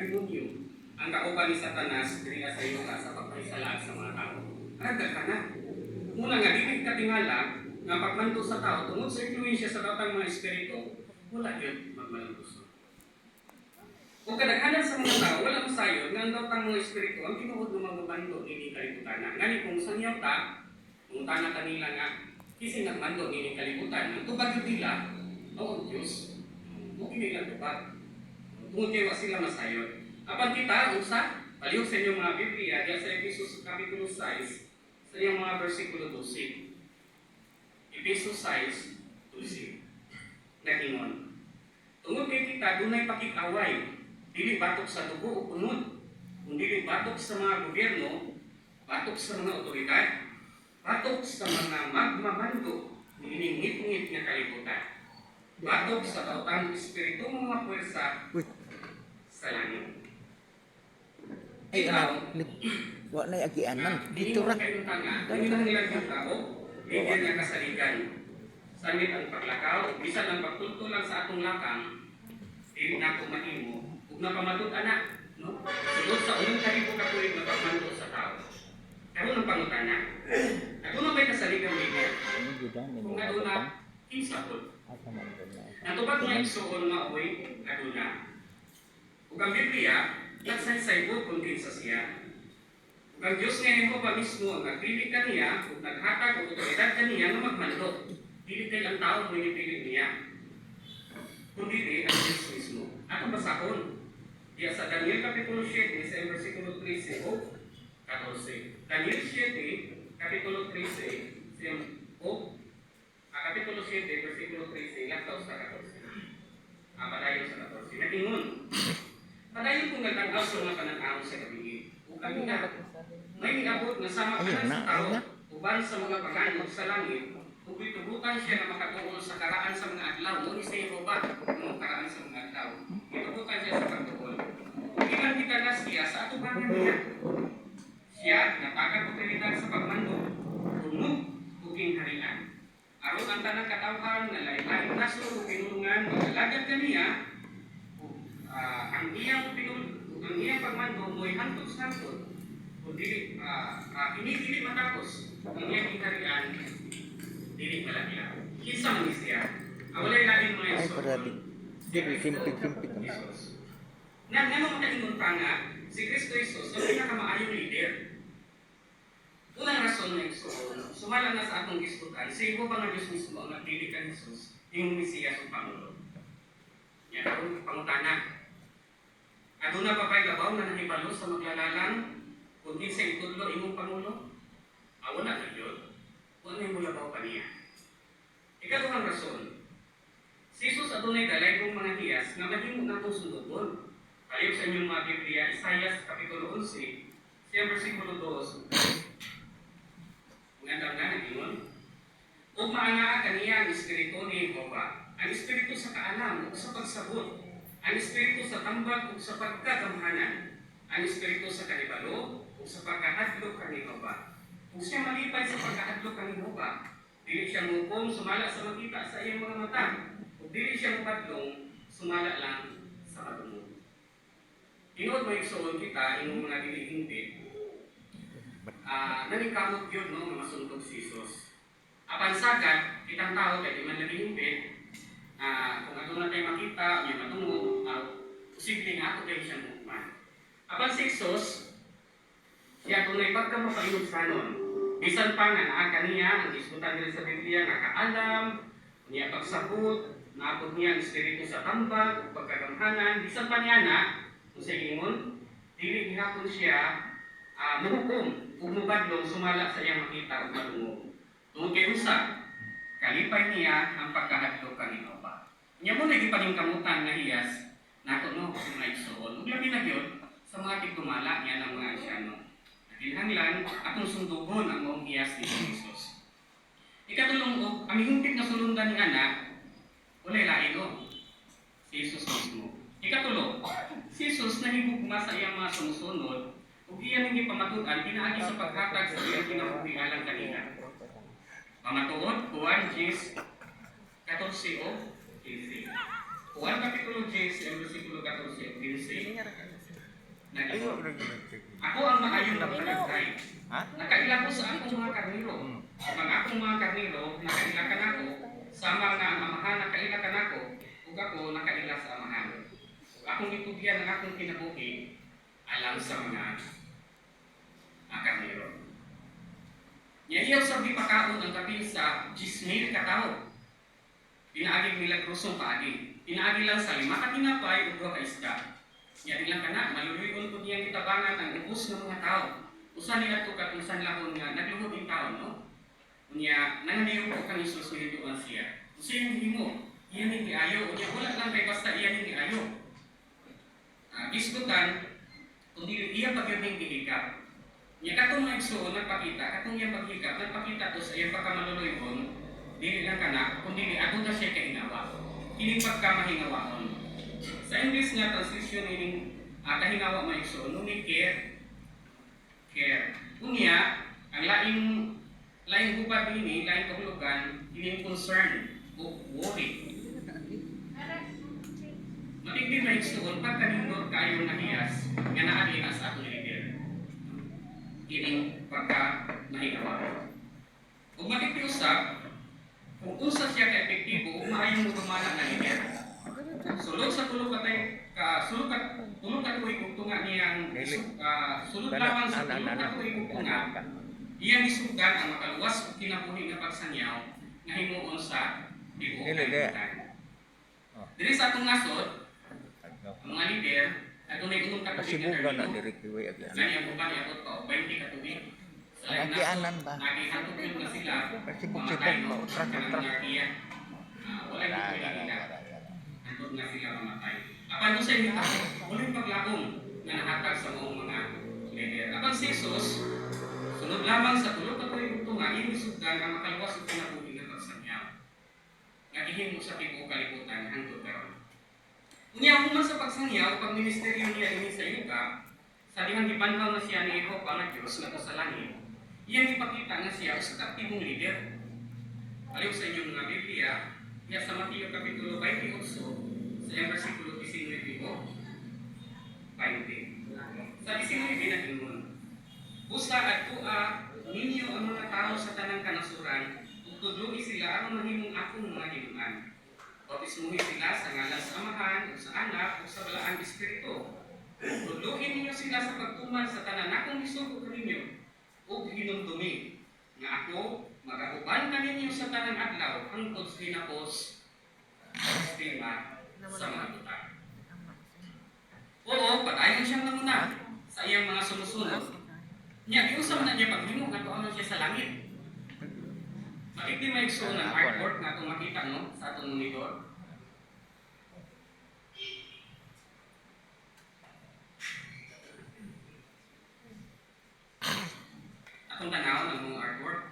demonyo ang kauban ni Satanas diri sa iyo ka sa pagpahisalaan sa mga tao. Ragdag ka na. Muna nga dili ka tingala nga pagmanto sa tao tungod sa influensya sa datang mga espiritu, wala yun magmalantos. Kung kadaghanan sa mga tao, wala masayon nga ang datang mga espiritu ang tinuod ng mga bando ni kalibutan. Ngani kung sa niyaw ta, kung tanang kanila nga, kasi nagmando ni kalibutan, ang tubag yung nila, noon Diyos, mukha nila tubag. Tungod kayo sila masayon. Apan kita, usa, palihog sa inyong mga Biblia, diyan sa Epesos Kapitulo 6, sa inyong mga versikulo 12. Epesos 6, 12. Nagingon. Tungod kay kita, dunay pakikaway, dili batok sa dugo o punod, kung dili batok sa mga gobyerno, batok sa mga otoridad, batok sa mga magmamando, niningit-ngit nga kalibutan, batok sa tautang espiritu mga puwersa sa langit. Ay, anak, wala na agian man. Dito ra. Ganito nilang yung tao, bigyan niya kasaligan. Samit ang paglakaw, bisan ang pagtulto lang sa atong lakang, dili na ako mahimo, huwag na pamatod anak. No? Sunod sa unang kalibo katuig na pagmanto sa tao. Karoon ang pangutana. Ako na ba'y kasaligan bigyan? Kung aduna, kinsa po. Natubag nga igsuon nga uwi, aduna. Kung ang Biblia, nagsaysay po kung kinsa siya. Kung ang Diyos nga nimo pa mismo ang nagpili ka niya, kung naghatag o otoridad ka niya na magmando, dili kay ang tao mo inipili niya. Kung dili, ang Diyos mismo. Ako basakon. Diya sa Daniel Kapitulo 7, sa versikulo 13 o 14. Daniel 7, Kapitulo 13, o Kapitulo 7, versikulo 13, laktaw sa 14. Padayon sa 14. Nagingon. Padayon kung nagtanaw sa mga pananaw sa gabi. Kung na, may niabot na sama ka sa tao, uban sa mga pagkain sa langit, tubutan siya na makatuon sa karaan sa mga adlaw. Ngunit sa iyo ba, no, karaan sa mga adlaw. Itubutan siya sa pagtuon. Ilan kita na siya sa atubangan niya. Siya, napagad otoridad sa pagmando, tunog, buging harian. Aron ang tanang katawhan na lain-lain naso o pinulungan, magalagad kaniya, ang iyang pagmando mo'y hantod-hantod. Kung dili, hindi matapos, ang iyang inarian, dili malagla. Kinsa man siya, walay lain mo yung Ay, paradi. Dili, simpig-simpig ang Nga mo makaingon pa nga, si Kristo Jesus, ang pinakamaayong leader. Unang rason na igsuon, sumala na sa atong gisgutan, sa ibo pa nga Diyos mismo ang nagpili ka Jesus, yung Mesiyas o Pangulo. Yan ang pangutana. Aduna pa pa'y labaw na nahibalo sa maglalalang, kung sa itudlo imong Pangulo? Wala na yun. Kung ano yung labaw pa niya. Ikaduhang rason, si Jesus adunay dalay kong mga hiyas na mahimo na itong sundodon. Kayo sa inyong mga Biblia, Isaiah Kapitulo 11, siya versikulo 2. Ngandang na nagingon. Kung maanaa kaniya ang espiritu ni Jehovah, ang espiritu sa kaalam o sa pagsabot, ang espiritu sa tambag o sa pagkagamhanan, ang espiritu sa kanibalo o sa pagkahadlok kani Jehovah. Kung siya malipay sa pagkahadlok kani Jehovah, dili siya mukong sumala sa makita sa iyang mga mata, o dili siya mupadlong sumala lang sa madungog. Inood mo igsuon kita, imong mga dili-hingpit, nanikamot yun, no, nga masuntog si Jesus. Apan sagad, kitang tao, kaya di man nag-hingpit, kung ano na tayo makita, may matungog, posible nga ako kayo siya mukman. Apan si Jesus, siya tunay pagka mapainom sa nun. Bisan pa nga, naaka niya, ang diskutan nila sa Biblia, nga kaalam, niya pagsabot, naabot niya ang espiritu sa tambag, pagkagamhanan, bisan pa niya na, kung sa ingon, dili gihapon siya, muhukom, umubadlong, sumala sa iyang makita o malungog. Tungod kay usa, kalipay niya ang pagkahadlok kanino ba. Niya mo nagipalingkamutan na hiyas, nato no, kung naigsoon, maglabi na yun, sa mga tigtumala niya ng mga asyano. Naginhanglan, atong sundugon ang mong hiyas ni Jesus. Ikatulong o, ang hingpit na sulundan ni anak, walay lain o, si Jesus mismo. Ikatulong, si Jesus nahigugma sa iyang mga sumusunod, ug iyan hindi pamatuan, pinaagi sa paghatag sa iyang kinabuhialang kanina. Pamatuod, Juan 10, 14 o 15. Juan Kapitulo 10, versikulo 14 o 15. Ayo, Ako ang maayon ng palagay. ha? Nakaila ko sa akong mga karniro. Ang akong mga karniro, nakaila ka na ko, sama nga ang amahan, nakaila ka na ko, ug ako nakaila sa amahan. Ug akong itubyan ang akong kinabuhi, alam sa mga karniro. Iyaw sa pagkakaon ang kapil sa 10,000 katao. Pinaagig nila krusong paagi. Pinaagi lang sa 5 ka tinapay ug 2 ka isda. Yan lang kana, maluluyon po niyang itabangan ang ubos ng mga tao. Usa nila to katungsan lahon nga nagluhod yung tao, no? Unya nanganiyo ko kang Isus nilituan siya. Usa yung himo, iyan hindi ayo. Unya wala lang kay basta iyan hindi ayo. Gisgutan, kundi iya pagyuding gihikap. Nya katong nagsuon nagpakita, katong iyang paghikap, nagpakita to sa iyang pagkamaluluyon, dili lang kana, kundi adto na siya kahinawa. Kini pagkamahingawahon. Sa English nga translation meaning kahinawa maigsoon, nuni care. Unya, ang laing hubad ini, laing kahulugan, ini concern o worry. Matigdi maigsoon, pagkanindot kayo nahiyas, nga naali na sa atong leader. Ini pagka mahinawa. Kung matigdi usap, kung usa siya ka-epektibo, maayong mo dumana na leader. Sulod sa tulog ka tuig ug tunga niyang sulod lamang sa tulog ka tuig ug tunga iyang isugan ang makaluwas ug kinabuhi nga pagsanyaw nga himuon sa tibuok kalibutan. Diri sa atong nasod, ang mga leader adunay unong katuig nga Kasibugan na termino. diri kiwi agi Sa iyang uban iabot pa og 20 ka tuig. Sa Ang iyang agianan nasod, ba? nagihantod na sila Kasibog-sibog mamatay ba? no sa Utras-utras. kanang monarkiya. Wala gyud pwede hantod na sila mamatay. Apan sa inyo uling paglakong nga nahatag sa mga leader. Apan si Jesus, sunod lamang sa tulog ka tuig ug tunga, iyang isugdan ang makaluwas ug kinabuhi nga pagsanyaw. Nga gihimo sa tibuok kalibutan hangtod karon. Unya human sa pagsangyaw, pag ministeryo niya ini sa yuga, sa dihang gibanhaw na siya ni Jehova nga Dios nga sa langit, iyang ipakita nga siya usa ka aktibong leader. Aliw sa inyong mga Biblia, iya sa Mateo kapitulo 28, sa iyang versikulo 19 o 20. Sa 19 na ingon, busa at tua ninyo ang mga tao sa tanang kanasuran, ug tudloy sila aron mahimong akong mga himuan. Bautismuhin sila sa ngalan sa Amahan, o sa Anak, o sa Balaang Espiritu. Tudloin ninyo sila sa pagtuman sa tanan akong gisugo kaninyo, ug hinumdumi nga ako magahuban kaninyo sa tanang adlaw hangtod sa hinapos sistema sa mga tuta. Oo, padayon siyang namuna sa iyang mga sumusunod. Nya giusam na niya paghimo nga tuon siya sa langit. Maigdi may igsoon ang artwork nga itong makita no, sa atong monitor. Atong tanaw ng mga artwork.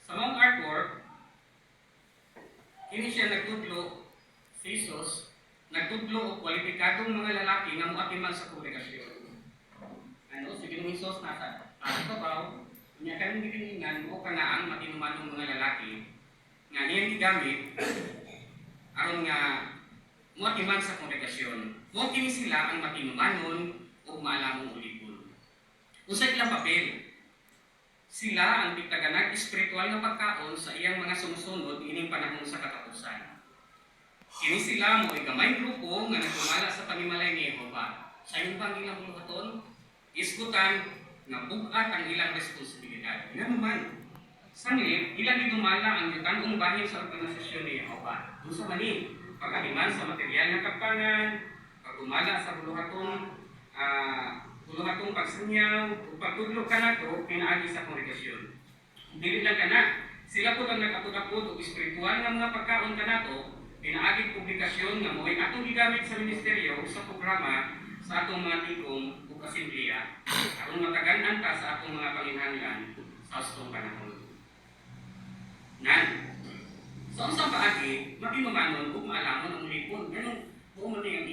Sa mga artwork, kini siya nagtudlo si Jesus, nagtudlo og kwalipikadong mga lalaki nga moatiman sa kongregasyon. Ano, si Ginoong Hesus nasa kabaw, niya kanang gitingan o kanaang matinumanong mga lalaki nga niyang gigamit aron nga moatiman sa kongregasyon. Mo kini sila ang matinumanon o maalamong ulipon. Usa ilang papel. Sila ang pitaganag espiritual nga pagkaon sa iyang mga sumusunod ining panahon sa katapusan. Kini sila mo gamay grupo nga nagtumala sa panimalay ni Jehova. Sa iyong pangilang buluhaton, isgutan nga bugat ang ilang responsibilidad. Nga naman, sanglit, ilang idumala ang yutanong bahin sa organisasyon ni Jehova. Doon sa mani, pag-aliman sa material ng kaptangan, pagdumala sa buluhaton, buluhatong pagsanyaw, o pagtudlo ka na ito, pinaagi sa kongregasyon. Dili lang ka na, sila po ang nag-apod-apod o espiritual nga mga pagkaon ka na ito, pinaaging publikasyon nga mo'y atong gigamit sa ministeryo sa programa sa atong mga tigong o kasimpliya, aron matagan-an ta sa atong mga panginhanglan sa usapong panahon. Nan, sa unsang paagi, makinumanon ug maalamon ang ulipon. Ganun, mo ang